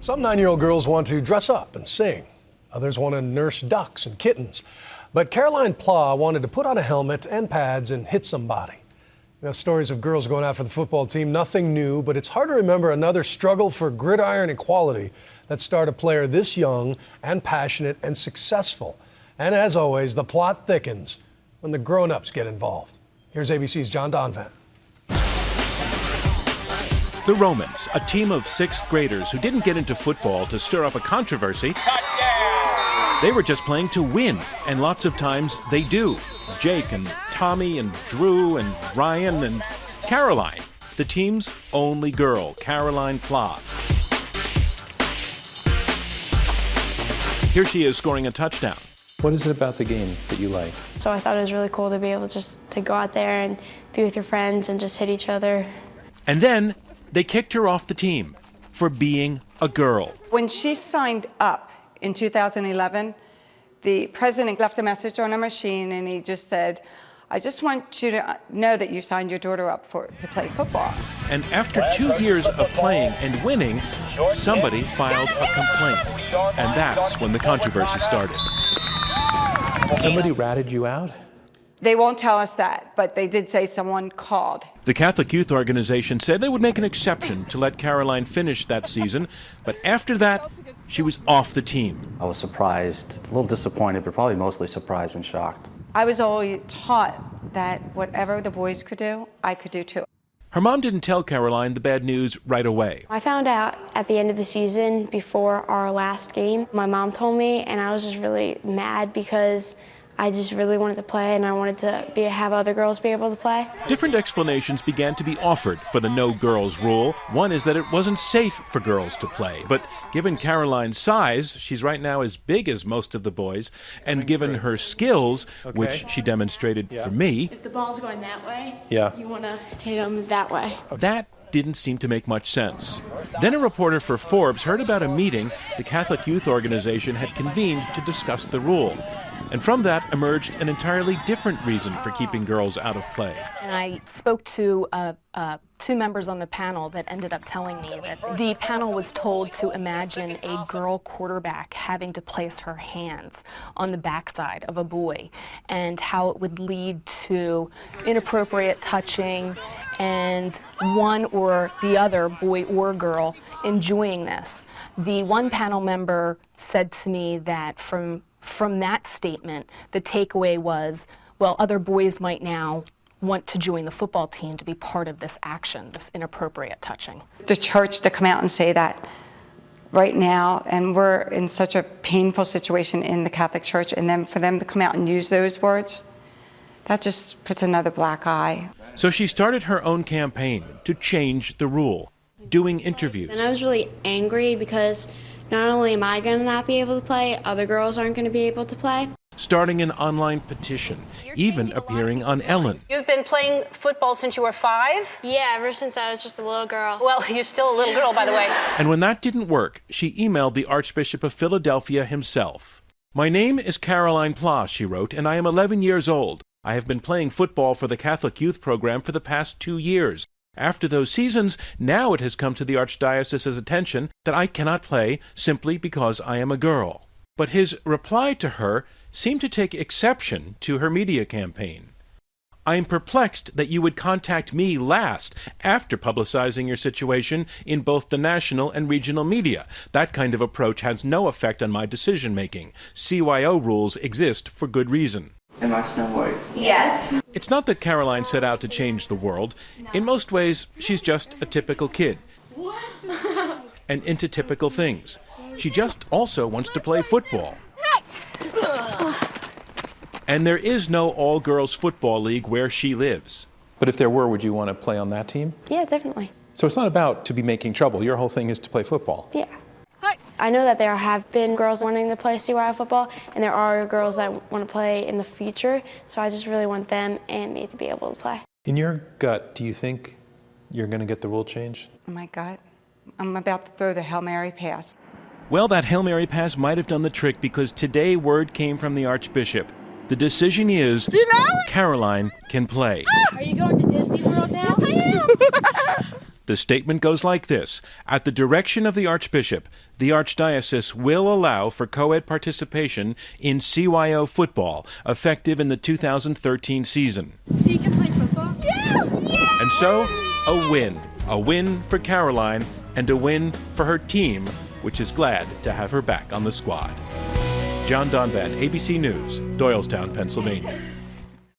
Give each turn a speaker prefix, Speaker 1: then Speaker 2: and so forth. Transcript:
Speaker 1: Some 9-year-old girls want to dress up and sing. Others want to nurse ducks and kittens. But Caroline Pla wanted to put on a helmet and pads and hit somebody. You know, stories of girls going out for the football team, nothing new, but it's hard to remember another struggle for gridiron equality that started a player this young and passionate and successful. And as always, the plot thickens when the grown-ups get involved. Here's ABC's John Donvan.
Speaker 2: The Romans, a team of 6th graders who didn't get into football to stir up a controversy. Touchdown! They were just playing to win, and lots of times they do. Jake and Tommy and Drew and Ryan and Caroline, the team's only girl, Caroline Pla. Here she is scoring a touchdown.
Speaker 3: What is it about the game that you like?
Speaker 4: So I thought it was really cool to be able just to go out there and be with your friends and just hit each other.
Speaker 2: And then they kicked her off the team for being a girl.
Speaker 5: When she signed up in 2011, the president left a message on a machine and he just said, I just want you to know that you signed your daughter up to play football.
Speaker 2: And after 2 years of playing and winning, somebody filed a complaint. And that's when the controversy started.
Speaker 3: Somebody ratted you out?
Speaker 5: They won't tell us that, but they did say someone called.
Speaker 2: The Catholic Youth Organization said they would make an exception to let Caroline finish that season, but after that, she was off the team.
Speaker 6: I was surprised, a little disappointed, but probably mostly surprised and shocked.
Speaker 5: I was always taught that whatever the boys could do, I could do too.
Speaker 2: Her mom didn't tell Caroline the bad news right away.
Speaker 4: I found out at the end of the season before our last game. My mom told me, and I was just really mad because I just really wanted to play, and I wanted to have other girls be able to play.
Speaker 2: Different explanations began to be offered for the no girls rule. One is that it wasn't safe for girls to play. But given Caroline's size, she's right now as big as most of the boys, and given her skills, which she demonstrated for me.
Speaker 4: If the ball's going that way,
Speaker 3: you
Speaker 4: want to hit them that way.
Speaker 2: That didn't seem to make much sense. Then a reporter for Forbes heard about a meeting the Catholic Youth Organization had convened to discuss the rule. And from that emerged an entirely different reason for keeping girls out of play.
Speaker 7: And I spoke to two members on the panel that ended up telling me that the panel was told to imagine a girl quarterback having to place her hands on the backside of a boy and how it would lead to inappropriate touching and one or the other, boy or girl, enjoying this. The one panel member said to me that from that statement, the takeaway was, well, other boys might now want to join the football team to be part of this action, this inappropriate touching.
Speaker 5: The church to come out and say that right now, and we're in such a painful situation in the Catholic Church, and then for them to come out and use those words, that just puts another black eye.
Speaker 2: So she started her own campaign to change the rule, doing interviews.
Speaker 4: And I was really angry because not only am I going to not be able to play, other girls aren't going to be able to play.
Speaker 2: Starting an online petition, even appearing on Ellen.
Speaker 8: You've been playing football since you were 5?
Speaker 4: Yeah, ever since I was just a little girl.
Speaker 8: Well, you're still a little girl, by the way.
Speaker 2: And when that didn't work, she emailed the Archbishop of Philadelphia himself. My name is Caroline Pla, she wrote, and I am 11 years old. I have been playing football for the Catholic Youth Program for the past 2 years. After those seasons, now it has come to the Archdiocese's attention that I cannot play simply because I am a girl. But his reply to her seemed to take exception to her media campaign. I am perplexed that you would contact me last after publicizing your situation in both the national and regional media. That kind of approach has no effect on my decision-making. CYO rules exist for good reason.
Speaker 6: Am I Snow White?
Speaker 4: Yes.
Speaker 2: It's not that Caroline set out to change the world. In most ways, she's just a typical kid. And into typical things. She just also wants to play football. And there is no all-girls football league where she lives.
Speaker 3: But if there were, would you want to play on that team?
Speaker 4: Yeah, definitely.
Speaker 3: So it's not about to be making trouble. Your whole thing is to play football.
Speaker 4: Yeah. I know that there have been girls wanting to play CYO football, and there are girls that want to play in the future, so I just really want them and me to be able to play.
Speaker 3: In your gut, do you think you're going to get the rule change?
Speaker 5: Oh my God, I'm about to throw the Hail Mary pass.
Speaker 2: Well, that Hail Mary pass might have done the trick because today word came from the Archbishop. The decision is Caroline can play.
Speaker 4: Are you going to Disney World now? Yes, I am.
Speaker 2: The statement goes like this: at the direction of the Archbishop, the Archdiocese will allow for co-ed participation in CYO football, effective in the 2013 season.
Speaker 9: So you can play football? Yeah! Yeah!
Speaker 2: And so, a win. A win for Caroline, and a win for her team, which is glad to have her back on the squad. John Donvan, ABC News, Doylestown, Pennsylvania.